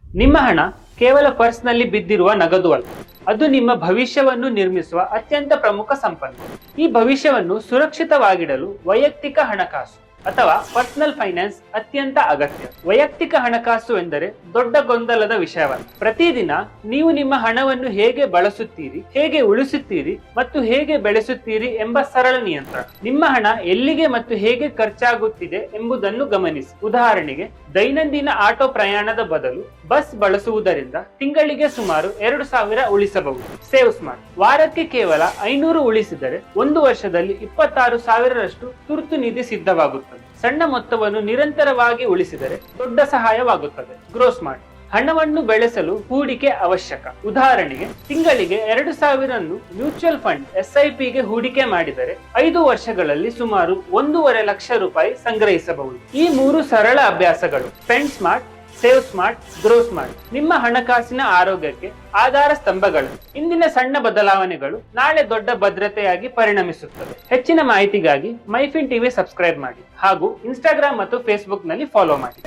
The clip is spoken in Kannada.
ನಿಮ್ಮ ಹಣ ಕೇವಲ ಪರ್ಸ್ನಲ್ಲಿ ಬಿದ್ದಿರುವ ನಗದು ಅಲ್ಲ, ಅದು ನಿಮ್ಮ ಭವಿಷ್ಯವನ್ನು ನಿರ್ಮಿಸುವ ಅತ್ಯಂತ ಪ್ರಮುಖ ಸಂಪನ್ಮೂಲ. ಈ ಭವಿಷ್ಯವನ್ನು ಸುರಕ್ಷಿತವಾಗಿಡಲು ವೈಯಕ್ತಿಕ ಹಣಕಾಸು ಅಥವಾ ಪರ್ಸನಲ್ ಫೈನಾನ್ಸ್ ಅತ್ಯಂತ ಅಗತ್ಯ. ವೈಯಕ್ತಿಕ ಹಣಕಾಸು ಎಂದರೆ ದೊಡ್ಡ ಗೊಂದಲದ ವಿಷಯವಲ್ಲ. ಪ್ರತಿದಿನ ನೀವು ನಿಮ್ಮ ಹಣವನ್ನು ಹೇಗೆ ಬಳಸುತ್ತೀರಿ, ಹೇಗೆ ಉಳಿಸುತ್ತೀರಿ ಮತ್ತು ಹೇಗೆ ಬೆಳೆಸುತ್ತೀರಿ ಎಂಬ ಸರಳ ನಿಯಂತ್ರಣ. ನಿಮ್ಮ ಹಣ ಎಲ್ಲಿಗೆ ಮತ್ತು ಹೇಗೆ ಖರ್ಚಾಗುತ್ತಿದೆ ಎಂಬುದನ್ನು ಗಮನಿಸಿ. ಉದಾಹರಣೆಗೆ, ದೈನಂದಿನ ಆಟೋ ಪ್ರಯಾಣದ ಬದಲು ಬಸ್ ಬಳಸುವುದರಿಂದ ತಿಂಗಳಿಗೆ ಸುಮಾರು 2000 ಉಳಿಸಬಹುದು. Save smart. ವಾರಕ್ಕೆ ಕೇವಲ 500 ಉಳಿಸಿದರೆ 1 ವರ್ಷದಲ್ಲಿ 26,000ರಷ್ಟು ತುರ್ತು ನಿಧಿ ಸಿದ್ಧವಾಗುತ್ತದೆ. ಸಣ್ಣ ಮೊತ್ತವನ್ನು ನಿರಂತರವಾಗಿ ಉಳಿಸಿದರೆ ದೊಡ್ಡ ಸಹಾಯವಾಗುತ್ತದೆ. Grow smart. ಹಣವನ್ನು ಬೆಳೆಸಲು ಹೂಡಿಕೆ ಅವಶ್ಯಕ. ಉದಾಹರಣೆಗೆ, ತಿಂಗಳಿಗೆ 2000 ಮ್ಯೂಚುವಲ್ ಫಂಡ್ SIPಗೆ ಹೂಡಿಕೆ ಮಾಡಿದರೆ 5 ವರ್ಷಗಳಲ್ಲಿ ಸುಮಾರು 1.5 ಲಕ್ಷ ರೂಪಾಯಿ ಸಂಗ್ರಹಿಸಬಹುದು. ಈ 3 ಸರಳ ಅಭ್ಯಾಸಗಳು spend smart, save smart, grow smart ನಿಮ್ಮ ಹಣಕಾಸಿನ ಆರೋಗ್ಯಕ್ಕೆ ಆಧಾರ ಸ್ತಂಭಗಳು. ಇಂದಿನ ಸಣ್ಣ ಬದಲಾವಣೆಗಳು ನಾಳೆ ದೊಡ್ಡ ಭದ್ರತೆಯಾಗಿ ಪರಿಣಮಿಸುತ್ತವೆ. ಹೆಚ್ಚಿನ ಮಾಹಿತಿಗಾಗಿ ಮೈಫಿನ್ ಟಿವಿ ಸಬ್ಸ್ಕ್ರೈಬ್ ಮಾಡಿ ಹಾಗೂ ಇನ್ಸ್ಟಾಗ್ರಾಮ್ ಮತ್ತು ಫೇಸ್ಬುಕ್ ನಲ್ಲಿ ಫಾಲೋ ಮಾಡಿ.